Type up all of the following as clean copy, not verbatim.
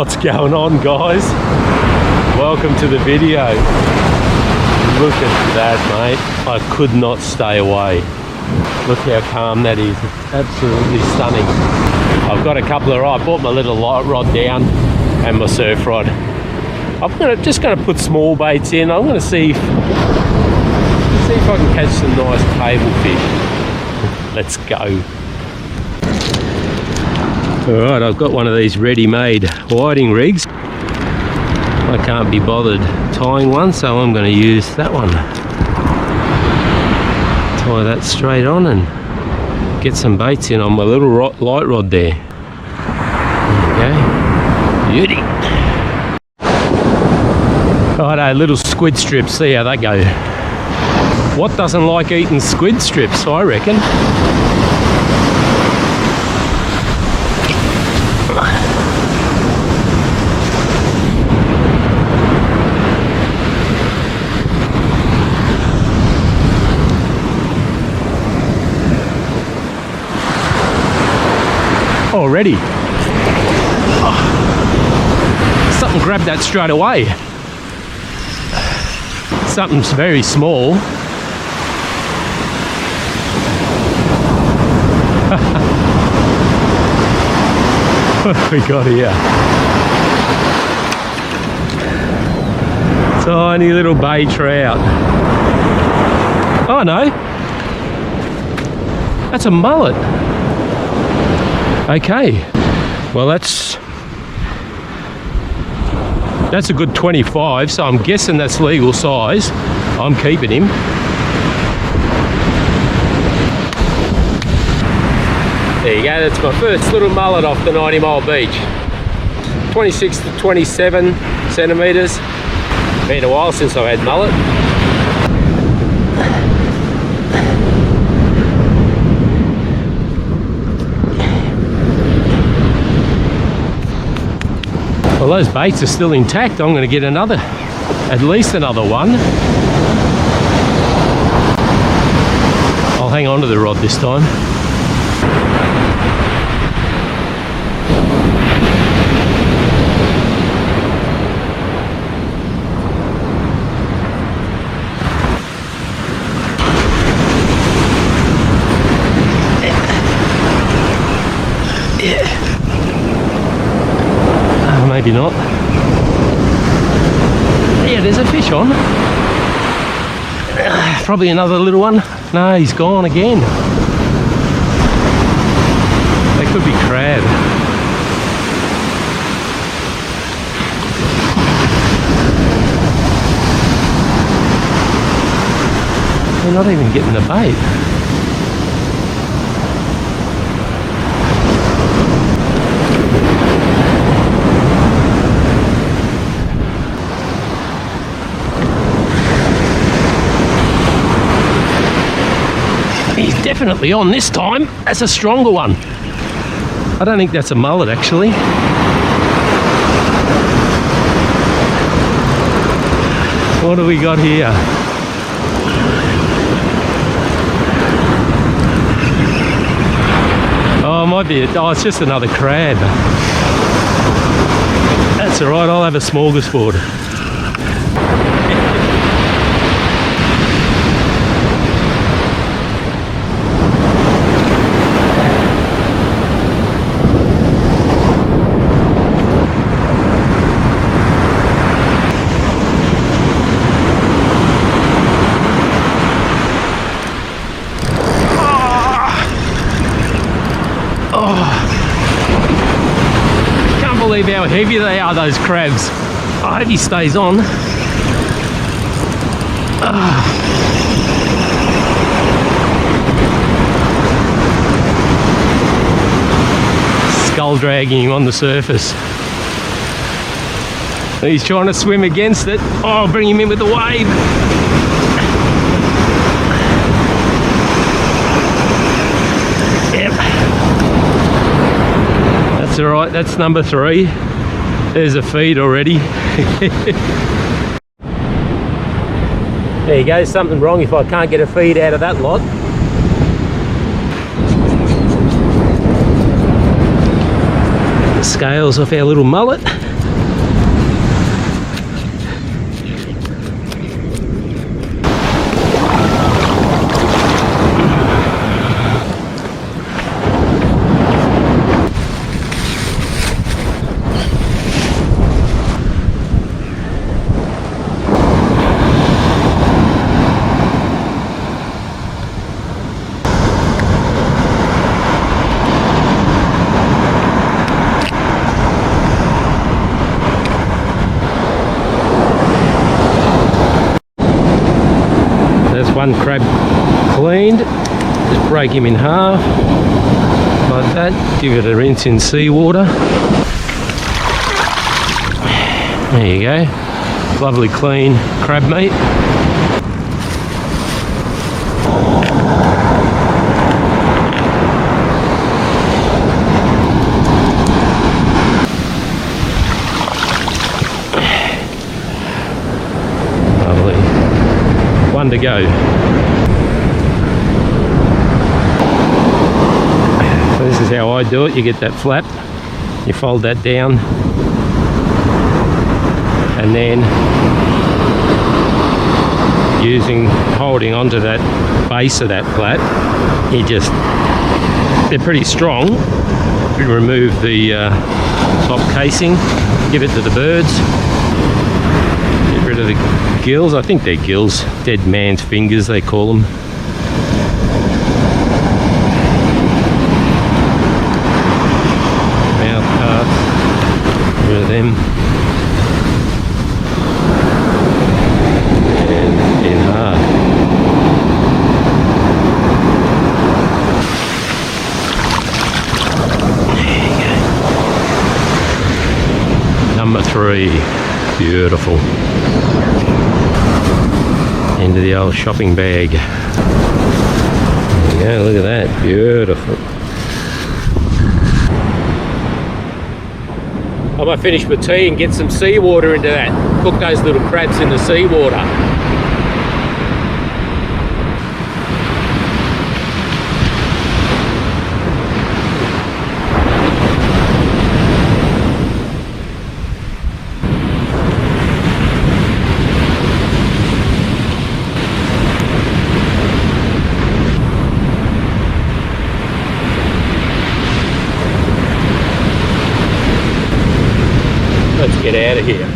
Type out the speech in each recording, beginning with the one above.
What's going on, guys? Welcome to the video. Look at that, mate. I could not stay away. Look how calm that is. It's absolutely stunning. I've got a couple of, I bought my little light rod down and my surf rod. I'm just gonna put small baits in. I'm gonna see if I can catch some nice table fish. Let's go. Alright, I've got one of these ready-made whiting rigs. I can't be bothered tying one, so I'm going to use that one. Tie that straight on and get some baits in on my little light rod there. There we go. Beauty. Righto, little squid strips, see how they go. What doesn't like eating squid strips, I reckon? Already. Oh. Something grabbed that straight away. Something's very small. What have we got here? Tiny little bay trout. Oh no, that's a mullet. Okay, well that's a good 25, so I'm guessing that's legal size. I'm keeping him. There you go, that's my first little mullet off the 90 Mile Beach. 26 to 27 centimetres. Been a while since I've had mullet. Well, those baits are still intact. I'm going to get another, at least another one. I'll hang on to the rod this time. Maybe not. Yeah, there's a fish on. Probably another little one. No, he's gone again. They could be crab. They're not even getting the bait. He's definitely on this time. That's a stronger one. I don't think that's a mullet actually. What do we got here? Oh, it might be. Oh, it's just another crab. That's all right. I'll have a smorgasbord. Believe how heavy they are, those crabs. I hope he stays on. Skull dragging him on the surface. He's trying to swim against it. Oh, I'll bring him in with the wave. That's all right, that's number 3. There's a feed already. There you go, something wrong if I can't get a feed out of that lot. The scales off our little mullet. one crab cleaned. Just break him in half like that. Give it a rinse in seawater. There you go. Lovely clean crab meat. Lovely. One to go. So this is how I do it. You get that flap, you fold that down, and then holding onto that base of that flap, they're pretty strong. You remove the top casing, give it to the birds, get rid of the gills. I think they're gills, dead man's fingers they call them. Mouth parts, get rid of them. And in half. Number 3, beautiful. Into the old shopping bag. There you go, look at that, beautiful. I might finish my tea and get some seawater into that. Cook those little crabs in the seawater. Let's get out of here.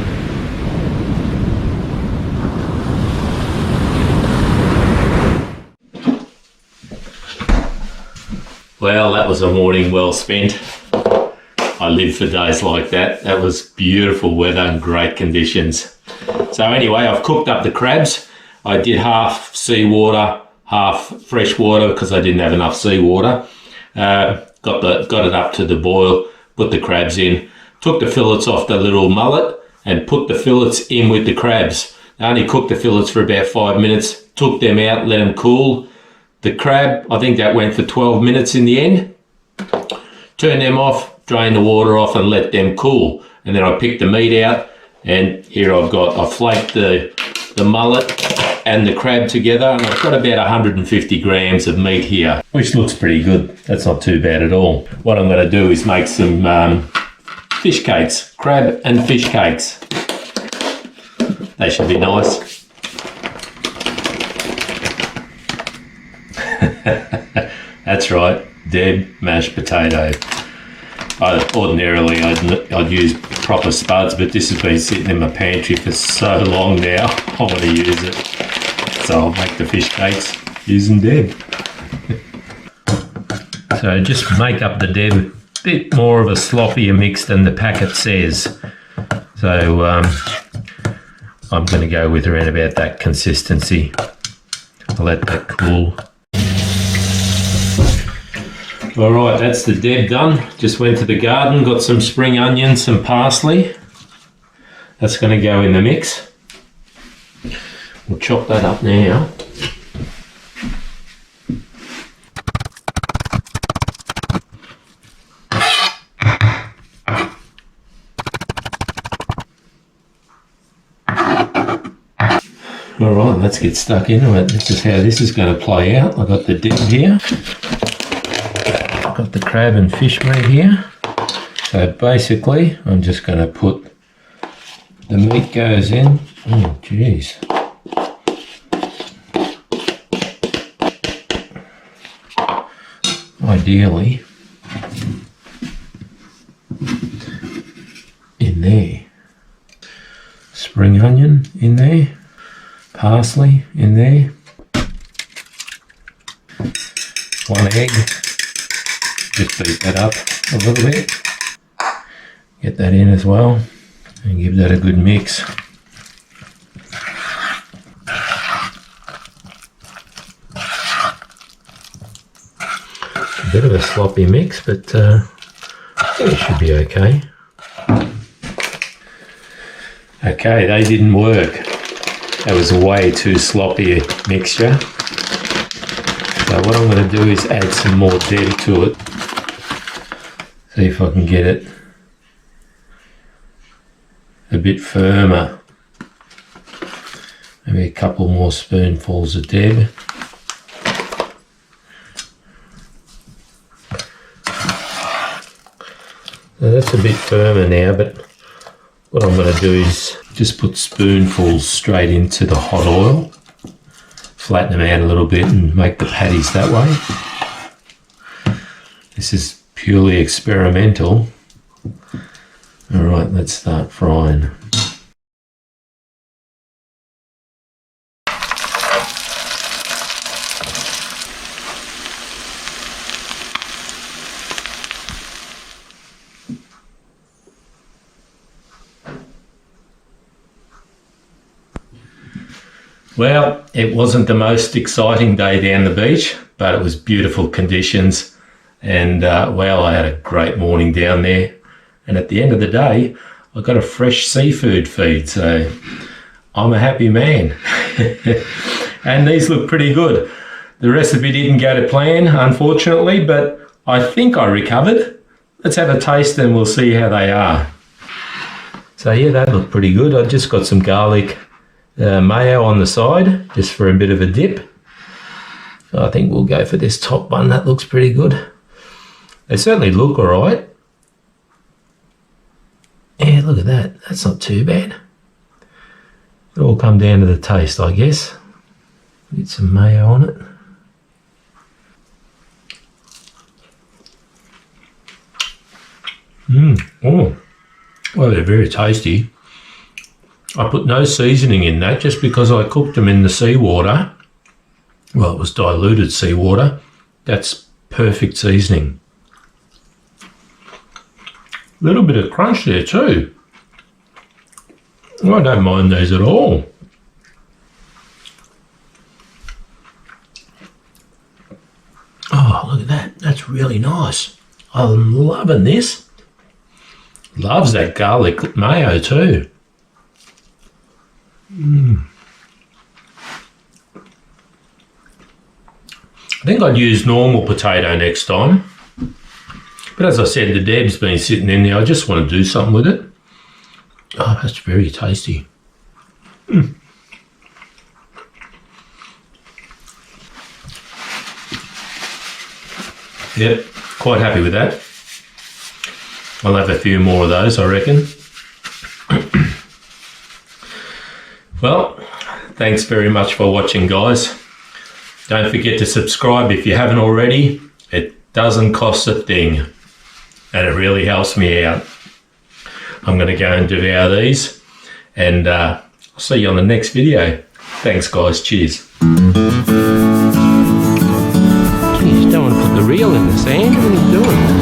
Well, that was a morning well spent. I live for days like that. That was beautiful weather and great conditions. So anyway, I've cooked up the crabs. I did half seawater, half fresh water because I didn't have enough seawater. Got it up to the boil, put the crabs in. Took the fillets off the little mullet and put the fillets in with the crabs. I only cooked the fillets for about 5 minutes, took them out, let them cool. The crab, I think that went for 12 minutes in the end. Turned them off, drained the water off and let them cool. And then I picked the meat out and here I flaked the mullet and the crab together and I've got about 150 grams of meat here, which looks pretty good. That's not too bad at all. What I'm going to do is make some fish cakes, crab and fish cakes. They should be nice. That's right, Deb mashed potato. Ordinarily I'd use proper spuds, but this has been sitting in my pantry for so long now, I want to use it. So I'll make the fish cakes using Deb. So just make up the Deb. Bit more of a sloppier mix than the packet says. So I'm going to go with around about that consistency. I'll let that cool. Alright, that's the Deb done. Just went to the garden, got some spring onions, some parsley. That's going to go in the mix. We'll chop that up now. Alright, let's get stuck into it. This is how this is going to play out. I've got the dip here. I've got the crab and fish meat here. So basically, I'm just going to put the meat goes in. Oh, jeez. Ideally, in there. Spring onion in there. Parsley in there, 1 egg, just beat that up a little bit, get that in as well and give that a good mix. A bit of a sloppy mix, but I think it should be okay. Okay, they didn't work. That was a way too sloppy a mixture. So what I'm going to do is add some more depth to it. See if I can get it a bit firmer. Maybe a couple more spoonfuls of Deb. Now that's a bit firmer now, but what I'm going to do is just put spoonfuls straight into the hot oil, flatten them out a little bit and make the patties that way. This is purely experimental. All right, let's start frying. Well, it wasn't the most exciting day down the beach, but it was beautiful conditions. And well, I had a great morning down there. And at the end of the day, I got a fresh seafood feed. So I'm a happy man. And these look pretty good. The recipe didn't go to plan, unfortunately, but I think I recovered. Let's have a taste and we'll see how they are. So yeah, they look pretty good. I just got some garlic mayo on the side, just for a bit of a dip. So I think we'll go for this top one. That looks pretty good. They certainly look all right. Yeah, look at that. That's not too bad. It'll all come down to the taste, I guess. Get some mayo on it. Oh, well, they're very tasty. I put no seasoning in that just because I cooked them in the seawater. Well, it was diluted seawater. That's perfect seasoning. A little bit of crunch there too. I don't mind these at all. Oh, look at that. That's really nice. I'm loving this. Loves that garlic mayo too. I think I'd use normal potato next time. But as I said, the Deb's been sitting in there. I just want to do something with it. Oh, that's very tasty. Yep, quite happy with that. I'll have a few more of those, I reckon. Well, thanks very much for watching, guys. Don't forget to subscribe if you haven't already. It doesn't cost a thing, and it really helps me out. I'm going to go and devour these, and I'll see you on the next video. Thanks, guys. Cheers. You just don't want to put the reel in the sand. What are you doing?